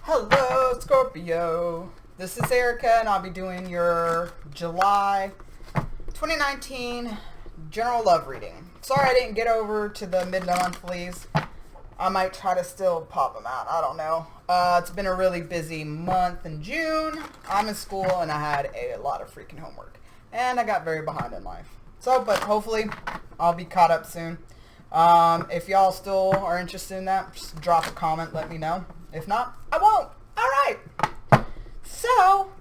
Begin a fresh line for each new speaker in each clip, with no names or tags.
Hello, Scorpio. This is Erica, and I'll be doing your July 2019 general love reading. Sorry I didn't get over to the mid-monthlies. I might try to still pop them out. I don't know. It's been a really busy month in June. I'm in school, and I had a lot of freaking homework. And I got very behind in life. But hopefully, I'll be caught up soon. If y'all still are interested in that, just drop a comment, let me know. If not, I won't. Alright. So,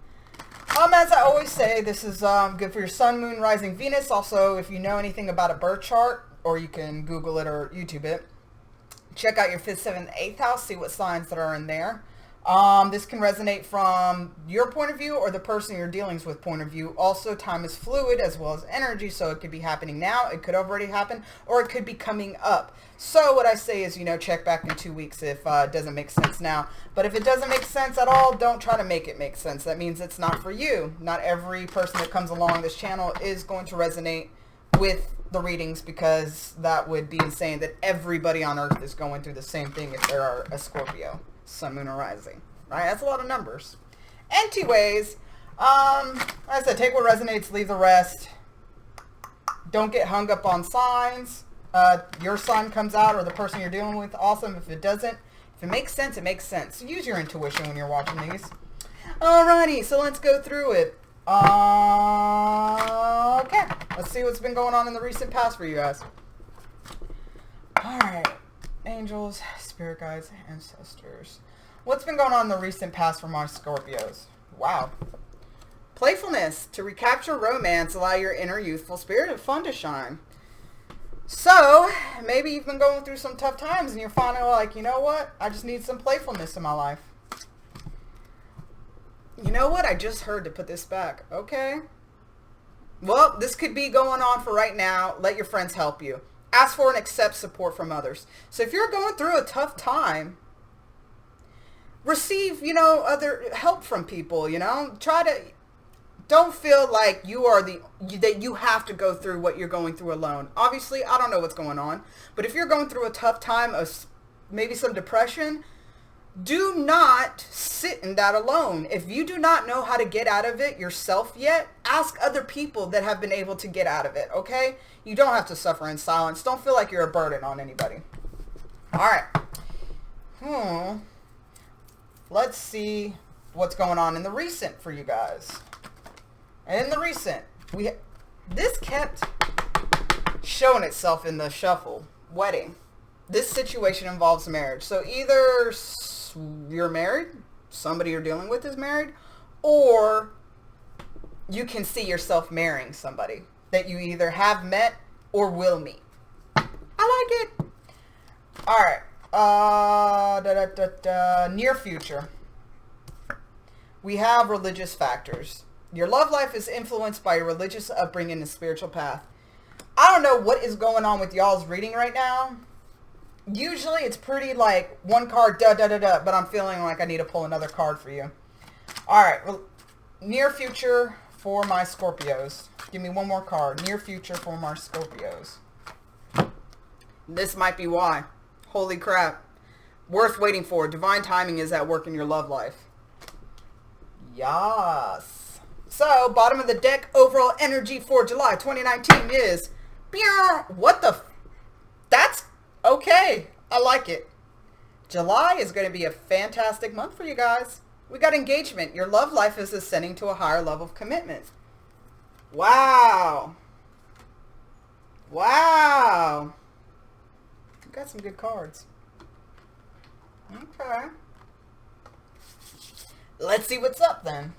as I always say, this is good for your sun, moon, rising, Venus. Also, if you know anything about a birth chart, or you can Google it or YouTube it, check out your 5th, 7th, 8th house, see what signs that are in there. This can resonate from your point of view or the person you're dealing with point of view. Also, time is fluid as well as energy, so it could be happening now, it could have already happened, or it could be coming up. So what I say is, check back in 2 weeks if it doesn't make sense now. But if it doesn't make sense at all, don't try to make it make sense. That means it's not for you. Not every person that comes along this channel is going to resonate with the readings, because that would be insane that everybody on earth is going through the same thing if they are a Scorpio, sun, moon, or rising. Right? That's a lot of numbers. Anyways, as I said, take what resonates, leave the rest. Don't get hung up on signs. Your sign comes out, or the person you're dealing with, awesome. If it doesn't, if it makes sense, it makes sense. So use your intuition when you're watching these. Alrighty, so let's go through it. Okay, let's see what's been going on in the recent past for you guys. Alright, angels, spirit guides, ancestors. What's been going on in the recent past for my Scorpios? Wow. Playfulness. To recapture romance, allow your inner youthful spirit of fun to shine. So, maybe you've been going through some tough times and you're finally like, you know what? I just need some playfulness in my life. You know what? I just heard to put this back. Okay. Well, this could be going on for right now. Let your friends help you. Ask for and accept support from others. So if you're going through a tough time, receive, other help from people, don't feel like that you have to go through what you're going through alone. Obviously, I don't know what's going on, but if you're going through a tough time of maybe some depression, do not sit in that alone. If you do not know how to get out of it yourself yet, ask other people that have been able to get out of it, okay? You don't have to suffer in silence. Don't feel like you're a burden on anybody. All right. Let's see what's going on in the recent for you guys. And in the recent, this kept showing itself in the shuffle. Wedding. This situation involves marriage. So either you're married, somebody you're dealing with is married, or you can see yourself marrying somebody that you either have met or will meet. I like it. All right. Near future. We have religious factors. Your love life is influenced by your religious upbringing and spiritual path. I don't know what is going on with y'all's reading right now. Usually it's pretty like one card, but I'm feeling like I need to pull another card for you. Alright, near future for my Scorpios. Give me one more card. Near future for my Scorpios. This might be why. Holy crap. Worth waiting for. Divine timing is at work in your love life. Yes. So, bottom of the deck, overall energy for July 2019 is... What the... That's okay. I like it. July is going to be a fantastic month for you guys. We got engagement. Your love life is ascending to a higher level of commitment. Wow. Wow. You got some good cards. Okay. Let's see what's up then.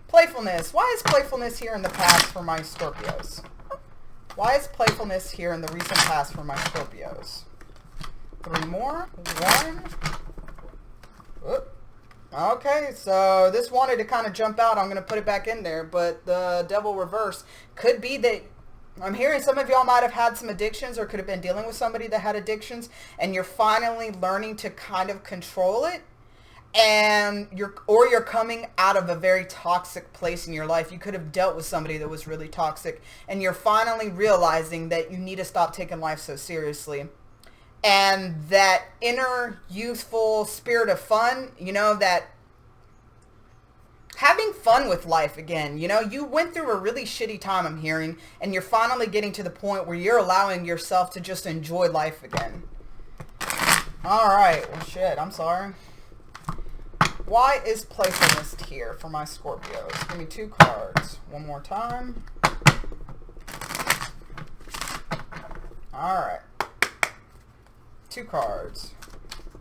Playfulness. Why is playfulness here in the past for my Scorpios? Why is playfulness here in the recent past for my Scorpios? 3 more. 1. Oop. Okay, so this wanted to kind of jump out. I'm going to put it back in there, but the devil reverse could be that I'm hearing some of y'all might have had some addictions, or could have been dealing with somebody that had addictions, and you're finally learning to kind of control it. And you're coming out of a very toxic place in your life. You could have dealt with somebody that was really toxic, and you're finally realizing that you need to stop taking life so seriously. And that inner youthful spirit of fun, you know, that having fun with life again. You know, you went through a really shitty time, I'm hearing, and you're finally getting to the point where you're allowing yourself to just enjoy life again. Alright, well shit, I'm sorry. Why is playfulness here for my Scorpios? Give me 2 cards. One more time. Alright. 2 cards.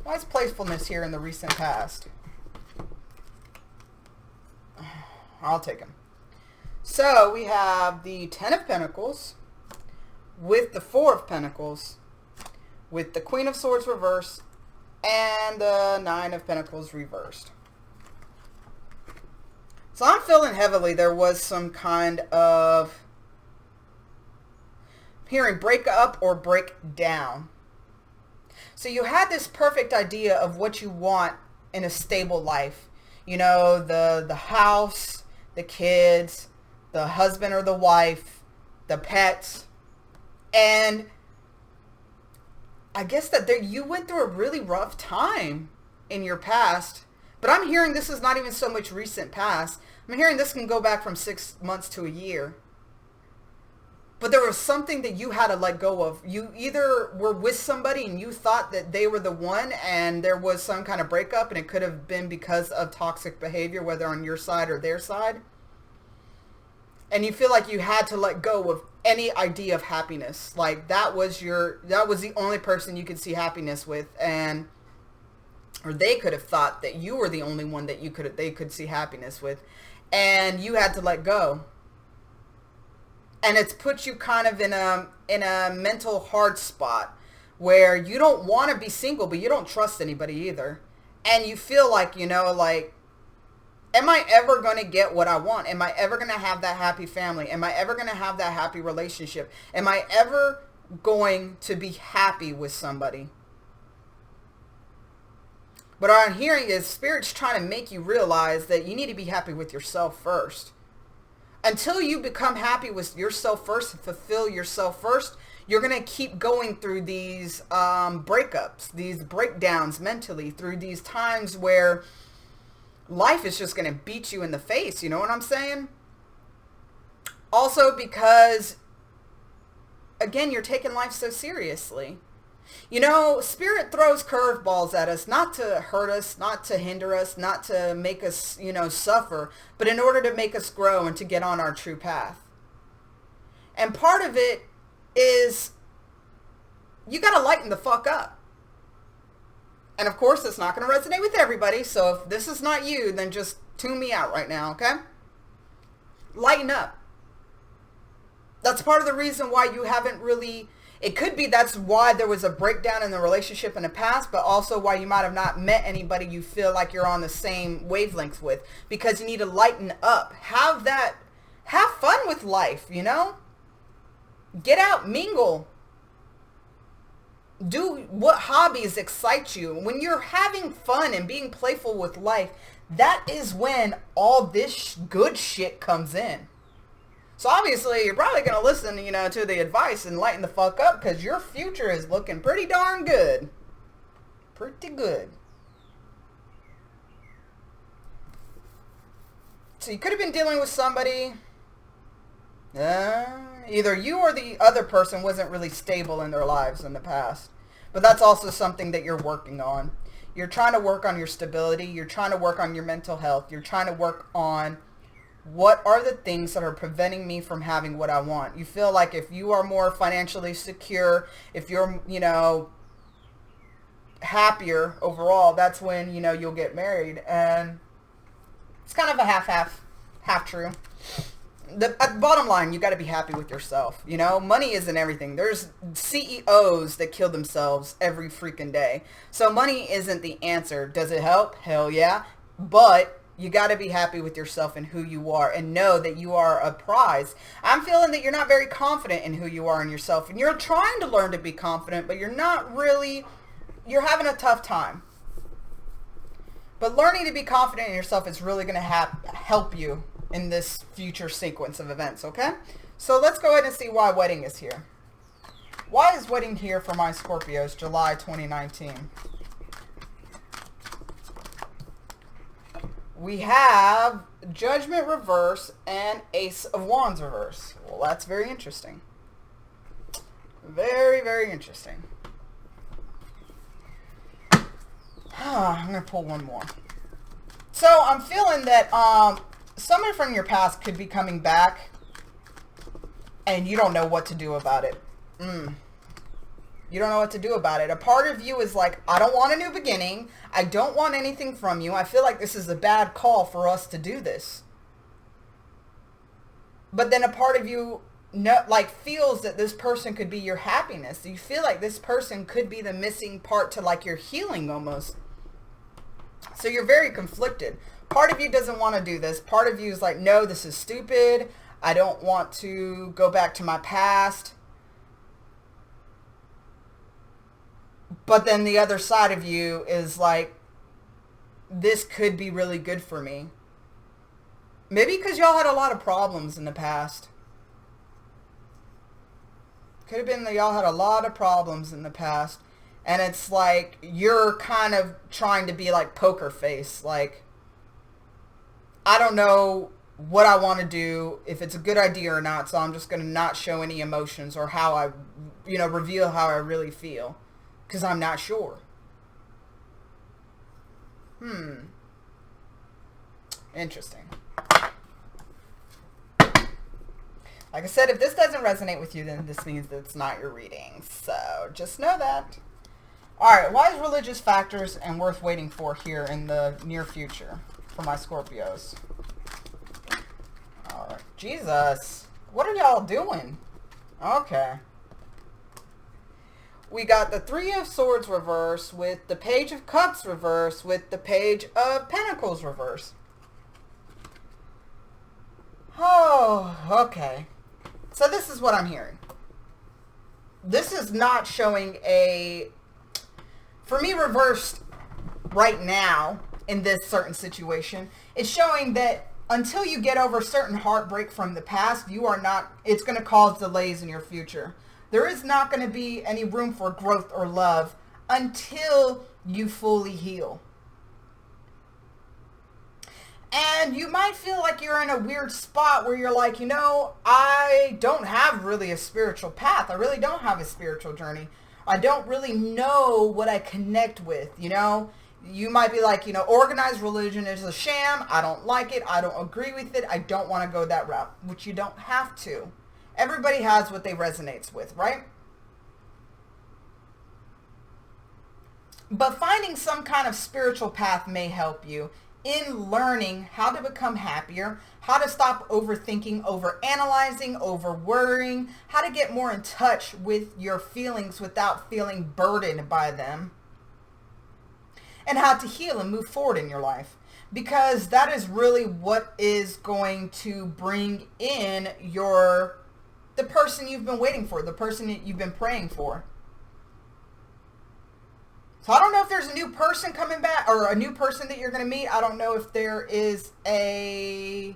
Why is playfulness here in the recent past? I'll take them. So we have the 10 of Pentacles with the 4 of Pentacles with the Queen of Swords reversed and the 9 of Pentacles reversed. So I'm feeling heavily there was some kind of hearing break up or break down. So you had this perfect idea of what you want in a stable life. You know, the house, the kids, the husband or the wife, the pets. And I guess that you went through a really rough time in your past. But I'm hearing this is not even so much recent past. I'm hearing this can go back from 6 months to a year. But there was something that you had to let go of. You either were with somebody and you thought that they were the one and there was some kind of breakup, and it could have been because of toxic behavior, whether on your side or their side. And you feel like you had to let go of any idea of happiness. Like that was the only person you could see happiness with, or they could have thought that you were the only one that they could see happiness with, and you had to let go. And it's put you kind of in a mental hard spot where you don't want to be single, but you don't trust anybody either. And you feel like, you know, like, am I ever going to get what I want? Am I ever going to have that happy family? Am I ever going to have that happy relationship? Am I ever going to be happy with somebody? But what I'm hearing is Spirit's trying to make you realize that you need to be happy with yourself first. Until you become happy with yourself first and fulfill yourself first, you're going to keep going through these breakups, these breakdowns mentally, through these times where life is just going to beat you in the face. You know what I'm saying? Also because, again, you're taking life so seriously. You know, Spirit throws curveballs at us, not to hurt us, not to hinder us, not to make us, you know, suffer, but in order to make us grow and to get on our true path. And part of it is you got to lighten the fuck up. And of course, it's not going to resonate with everybody. So if this is not you, then just tune me out right now, okay? Lighten up. That's part of the reason why you haven't really... It could be that's why there was a breakdown in the relationship in the past, but also why you might have not met anybody you feel like you're on the same wavelength with, because you need to lighten up. Have fun with life, you know? Get out, mingle. Do what hobbies excite you. When you're having fun and being playful with life, that is when all this good shit comes in. So obviously, you're probably going to listen, you know, to the advice and lighten the fuck up, because your future is looking pretty darn good. Pretty good. So you could have been dealing with somebody. Either you or the other person wasn't really stable in their lives in the past. But that's also something that you're working on. You're trying to work on your stability. You're trying to work on your mental health. You're trying to work on... what are the things that are preventing me from having what I want? You feel like if you are more financially secure, if you're, you know, happier overall, that's when, you know, you'll get married. And it's kind of a half true. At the bottom line, you got to be happy with yourself. You know, money isn't everything. There's CEOs that kill themselves every freaking day. So money isn't the answer. Does it help? Hell yeah. But you got to be happy with yourself and who you are, and know that you are a prize. I'm feeling that you're not very confident in who you are and yourself, and you're trying to learn to be confident, but you're not really, you're having a tough time. But learning to be confident in yourself is really going to help you in this future sequence of events, okay? So let's go ahead and see why wedding is here. Why is waiting here for my Scorpios, July 2019? We have Judgment reverse and Ace of Wands reverse. Well, that's very interesting. Very, very interesting. I'm going to pull one more. So, I'm feeling that someone from your past could be coming back and you don't know what to do about it. You don't know what to do about it. A part of you is like, I don't want a new beginning. I don't want anything from you. I feel like this is a bad call for us to do this. But then a part of you feels that this person could be your happiness. You feel like this person could be the missing part to like your healing almost. So you're very conflicted. Part of you doesn't want to do this. Part of you is like, no, this is stupid. I don't want to go back to my past. But then the other side of you is like, this could be really good for me. Maybe because y'all had a lot of problems in the past. Could have been that y'all had a lot of problems in the past. And it's like, you're kind of trying to be like poker face. Like, I don't know what I want to do, if it's a good idea or not. So I'm just going to not show any emotions or how I, reveal how I really feel. Because I'm not sure. Interesting. Like I said, if this doesn't resonate with you, then this means that it's not your reading. So just know that. Alright, why is religious factors and worth waiting for here in the near future for my Scorpios? Alright, Jesus. What are y'all doing? Okay. We got the Three of Swords reverse with the Page of Cups reverse with the Page of Pentacles reverse. Oh, okay. So this is what I'm hearing. This is not showing for me, reversed right now in this certain situation. It's showing that until you get over certain heartbreak from the past, it's going to cause delays in your future. There is not going to be any room for growth or love until you fully heal. And you might feel like you're in a weird spot where you're like, I don't have really a spiritual path. I really don't have a spiritual journey. I don't really know what I connect with, You might be like, organized religion is a sham. I don't like it. I don't agree with it. I don't want to go that route, which you don't have to. Everybody has what they resonates with, right? But finding some kind of spiritual path may help you in learning how to become happier, how to stop overthinking, overanalyzing, over-worrying, how to get more in touch with your feelings without feeling burdened by them, and how to heal and move forward in your life. Because that is really what is going to bring in the person you've been waiting for, the person that you've been praying for. So I don't know if there's a new person coming back or a new person that you're going to meet. I don't know if there is in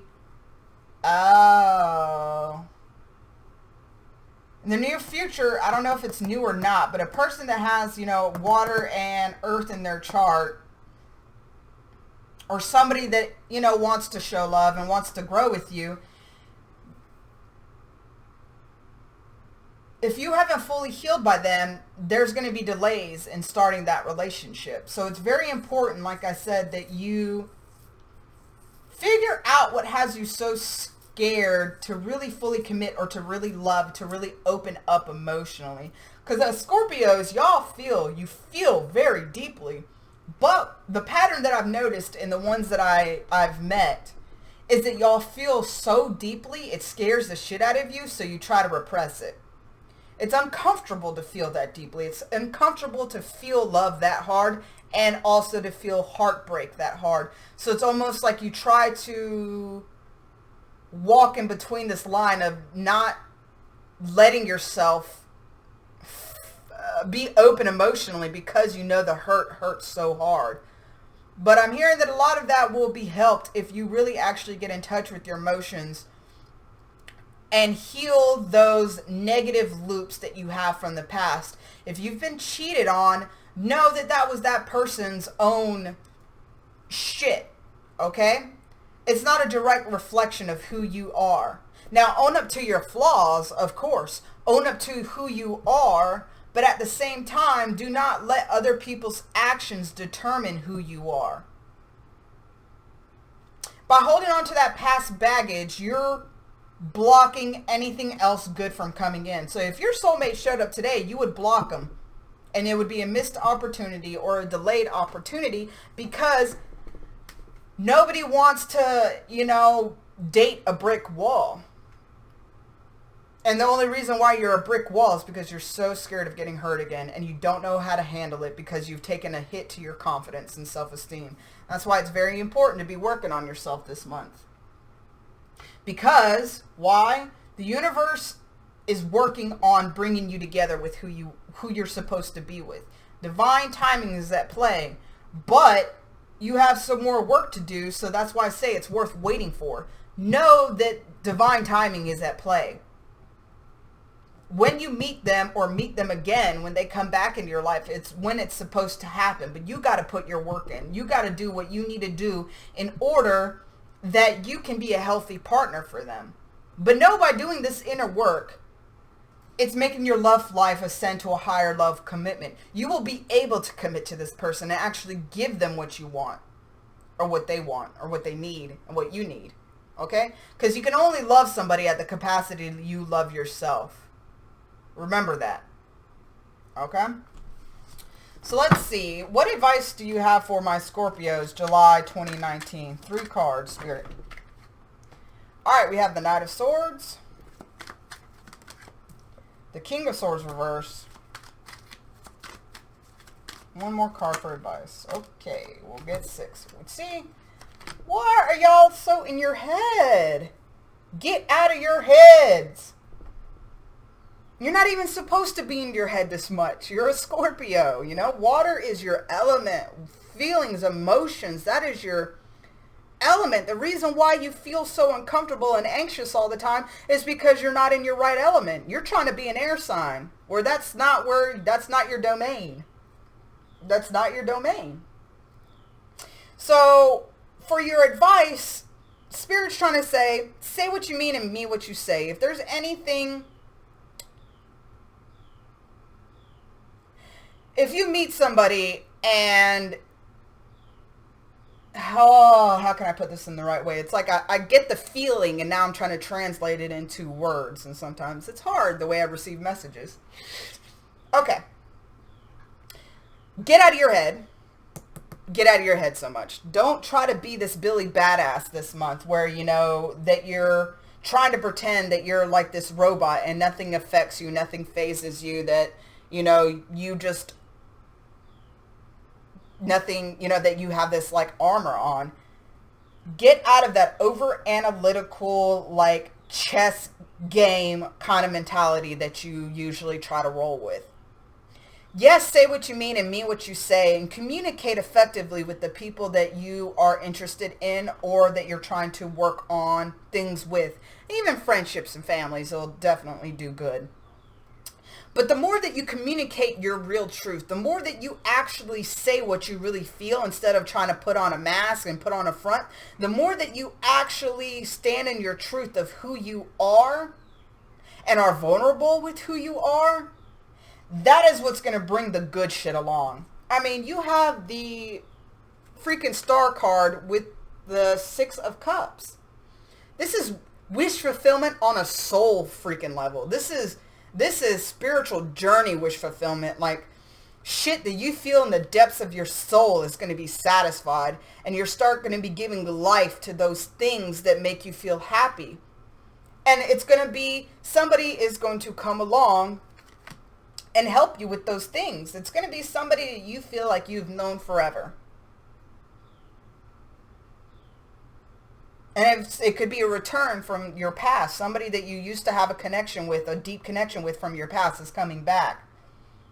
the near future, I don't know if it's new or not, but a person that has, water and earth in their chart, or somebody that, wants to show love and wants to grow with you, if you haven't fully healed by then, there's going to be delays in starting that relationship. So it's very important, like I said, that you figure out what has you so scared to really fully commit or to really love, to really open up emotionally. Because as Scorpios, you feel very deeply. But the pattern that I've noticed in the ones that I've met is that y'all feel so deeply, it scares the shit out of you, so you try to repress it. It's uncomfortable to feel that deeply. It's uncomfortable to feel love that hard and also to feel heartbreak that hard. So it's almost like you try to walk in between this line of not letting yourself be open emotionally because the hurt hurts so hard. But I'm hearing that a lot of that will be helped if you really actually get in touch with your emotions and heal those negative loops that you have from the past. If you've been cheated on, know that that was that person's own shit, okay? It's not a direct reflection of who you are. Now, own up to your flaws, of course. Own up to who you are, but at the same time, do not let other people's actions determine who you are. By holding on to that past baggage, you're blocking anything else good from coming in. So if your soulmate showed up today, you would block them. And it would be a missed opportunity or a delayed opportunity, because nobody wants to, date a brick wall. And the only reason why you're a brick wall is because you're so scared of getting hurt again, and you don't know how to handle it because you've taken a hit to your confidence and self-esteem. That's why it's very important to be working on yourself this month. Because, why? The universe is working on bringing you together with who you're supposed to be with. Divine timing is at play, but you have some more work to do, so that's why I say it's worth waiting for. Know that divine timing is at play. When you meet them or meet them again, when they come back into your life, it's when it's supposed to happen. But you got to put your work in. You got to do what you need to do in order that you can be a healthy partner for them. But know by doing this inner work, it's making your love life ascend to a higher love commitment. You will be able to commit to this person and actually give them what you want, or what they want, or what they need, and what you need. Okay? Because you can only love somebody at the capacity you love yourself. Remember that. Okay? So let's see. What advice do you have for my Scorpios, July 2019? 3 cards, Spirit. Alright, we have the Knight of Swords. The King of Swords reverse. One more card for advice. Okay, we'll get 6. Let's see. Why are y'all so in your head? Get out of your heads. You're not even supposed to be in your head this much. You're a Scorpio, Water is your element. Feelings, emotions, that is your element. The reason why you feel so uncomfortable and anxious all the time is because you're not in your right element. You're trying to be an air sign, where that's not your domain. That's not your domain. So, for your advice, Spirit's trying to say what you mean and mean what you say. If there's anything... If you meet somebody and, how can I put this in the right way? It's like I get the feeling, and now I'm trying to translate it into words, and sometimes it's hard the way I receive messages. Okay. Get out of your head. Get out of your head so much. Don't try to be this Billy Badass this month where, that you're trying to pretend that you're like this robot and nothing affects you, nothing phases you, that, you just... nothing, that you have this like armor on. Get out of that over analytical, like chess game kind of mentality that you usually try to roll with. Yes, say what you mean and mean what you say, and communicate effectively with the people that you are interested in or that you're trying to work on things with. Even friendships and families will definitely do good. But the more that you communicate your real truth, the more that you actually say what you really feel instead of trying to put on a mask and put on a front, the more that you actually stand in your truth of who you are and are vulnerable with who you are, that is what's going to bring the good shit along. I mean, you have the freaking Star card with the 6 of Cups. This is wish fulfillment on a soul freaking level. This is spiritual journey wish fulfillment. Like, shit that you feel in the depths of your soul is going to be satisfied. And you're going to be giving life to those things that make you feel happy. And it's going to be, somebody is going to come along and help you with those things. It's going to be somebody that you feel like you've known forever. And it could be a return from your past. Somebody that you used to have a connection with, a deep connection with from your past is coming back.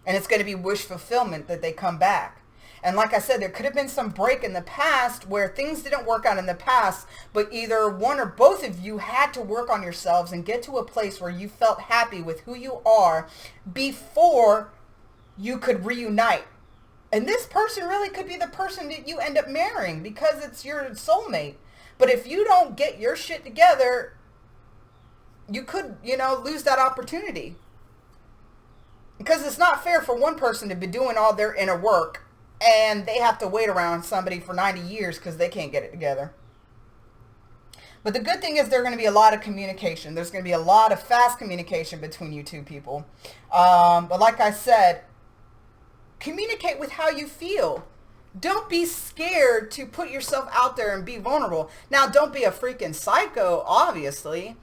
And it's going to be wish fulfillment that they come back. And like I said, there could have been some break in the past where things didn't work out in the past, but either one or both of you had to work on yourselves and get to a place where you felt happy with who you are before you could reunite. And this person really could be the person that you end up marrying because it's your soulmate. But if you don't get your shit together, you could, lose that opportunity. Because it's not fair for one person to be doing all their inner work and they have to wait around somebody for 90 years because they can't get it together. But the good thing is there's going to be a lot of communication. There's going to be a lot of fast communication between you two people. But like I said, communicate with how you feel. Don't be scared to put yourself out there and be vulnerable. Now, don't be a freaking psycho, obviously,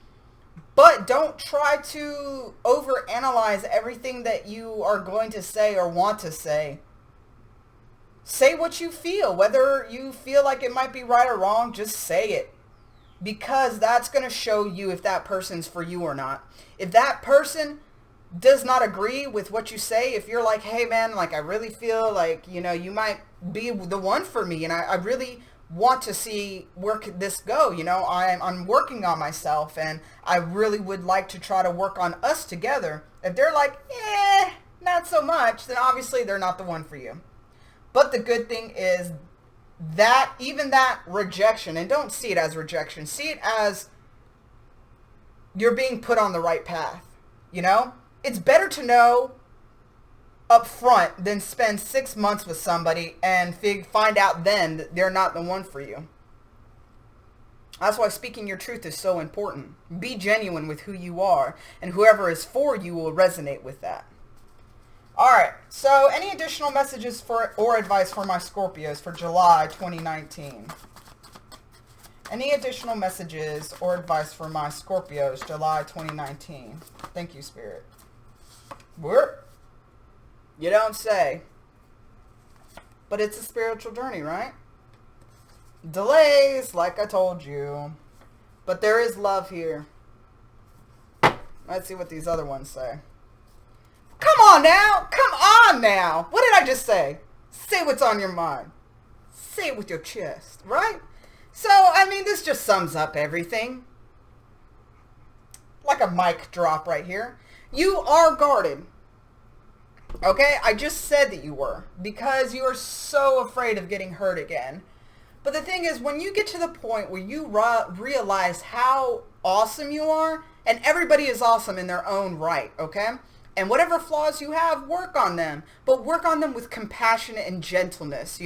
but don't try to overanalyze everything that you are going to say or want to say. Say what you feel. Whether you feel like it might be right or wrong, just say it. Because that's going to show you if that person's for you or not. If that person does not agree with what you say, if you're like, hey man, like I really feel like, you might be the one for me and I really want to see where could this go, I'm working on myself and I really would like to try to work on us together. If they're like, not so much, then obviously they're not the one for you. But the good thing is that even that rejection, and don't see it as rejection, see it as you're being put on the right path, It's better to know up front than spend 6 months with somebody and find out then that they're not the one for you. That's why speaking your truth is so important. Be genuine with who you are, and whoever is for you will resonate with that. Alright, so any additional messages or advice for my Scorpios for July 2019? Any additional messages or advice for my Scorpios July 2019? Thank you, Spirit. You don't say. But it's a spiritual journey, right? Delays, like I told you. But there is love here. Let's see what these other ones say. Come on now! Come on now! What did I just say? Say what's on your mind. Say it with your chest, right? So, this just sums up everything. Like a mic drop right here. You are guarded. Okay? I just said that you were. Because you are so afraid of getting hurt again. But the thing is, when you get to the point where you realize how awesome you are, and everybody is awesome in their own right, okay? And whatever flaws you have, work on them. But work on them with compassion and gentleness,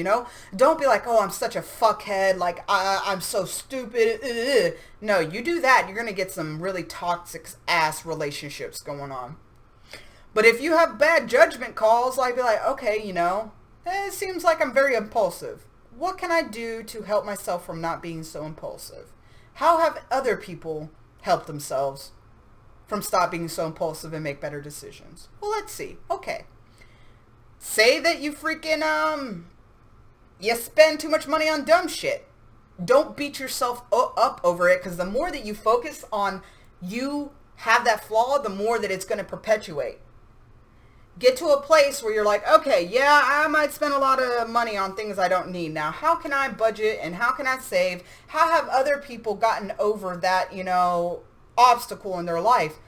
Don't be like, oh, I'm such a fuckhead, like, I'm so stupid. Ugh. No, you do that, you're going to get some really toxic ass relationships going on. But if you have bad judgment calls, like, be like, okay, it seems like I'm very impulsive. What can I do to help myself from not being so impulsive? How have other people helped themselves from stop being so impulsive and make better decisions? Well, let's see. Okay. Say that you freaking, you spend too much money on dumb shit. Don't beat yourself up over it, because the more that you focus on you have that flaw, the more that it's going to perpetuate. Get to a place where you're like, okay, yeah, I might spend a lot of money on things I don't need. Now, how can I budget and how can I save? How have other people gotten over that, obstacle in their life?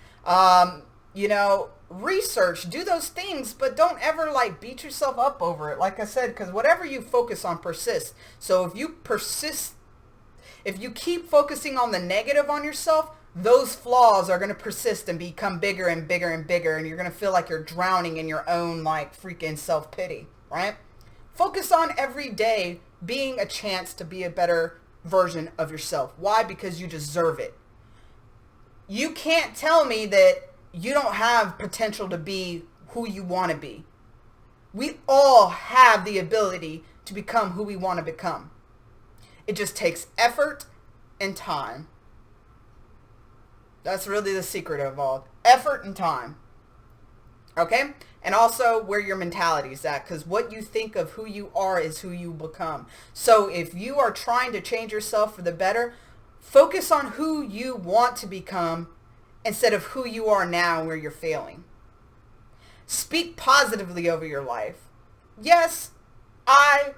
Research, do those things, but don't ever beat yourself up over it. Like I said, because whatever you focus on persists. So if you keep focusing on the negative on yourself, those flaws are going to persist and become bigger and bigger and bigger, and you're going to feel like you're drowning in your own freaking self-pity, right? Focus on every day being a chance to be a better version of yourself. Why? Because you deserve it. You can't tell me that you don't have potential to be who you want to be. We all have the ability to become who we want to become. It just takes effort and time. That's really the secret of all. Effort and time. Okay? And also where your mentality is at. Because what you think of who you are is who you become. So if you are trying to change yourself for the better, focus on who you want to become instead of who you are now where you're failing. Speak positively over your life. Yes, I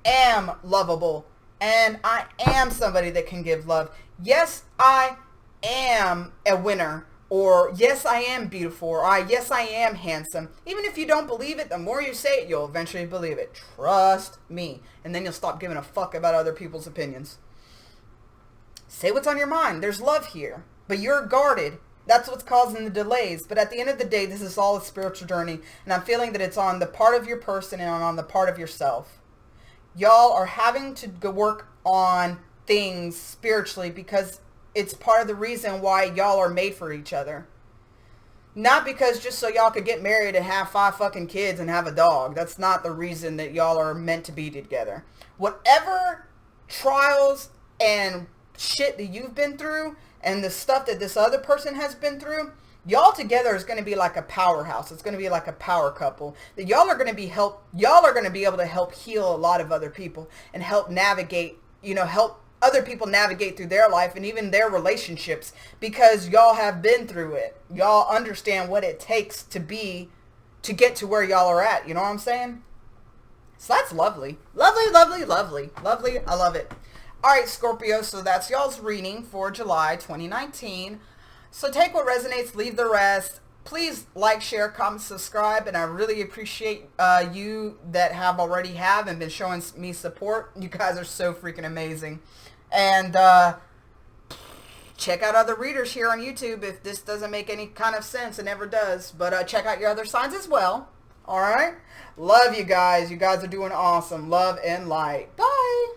am lovable, and I am somebody that can give love. Yes, I am a winner, or yes, I am beautiful, or yes, I am handsome. Even if you don't believe it, the more you say it, you'll eventually believe it. Trust me. And then you'll stop giving a fuck about other people's opinions. Say what's on your mind. There's love here, but you're guarded. That's what's causing the delays. But at the end of the day, this is all a spiritual journey, and I'm feeling that it's on the part of your person and on the part of yourself. Y'all are having to go work on things spiritually because it's part of the reason why y'all are made for each other. Not because just so y'all could get married and have 5 fucking kids and have a dog. That's not the reason that y'all are meant to be together. Whatever trials and shit that you've been through and the stuff that this other person has been through, y'all together is going to be like a powerhouse. It's going to be like a power couple. That y'all are going to be able to help heal a lot of other people and help navigate, help other people navigate through their life and even their relationships, because y'all have been through it. Y'all understand what it takes to get to where y'all are at. You know what I'm saying? So that's lovely. Lovely, lovely, lovely. Lovely. I love it. All right, Scorpio, so that's y'all's reading for July 2019. So take what resonates, leave the rest. Please like, share, comment, subscribe, and I really appreciate you that already have and been showing me support. You guys are so freaking amazing. And check out other readers here on YouTube if this doesn't make any kind of sense. It never does. But check out your other signs as well. All right? Love you guys. You guys are doing awesome. Love and light. Bye.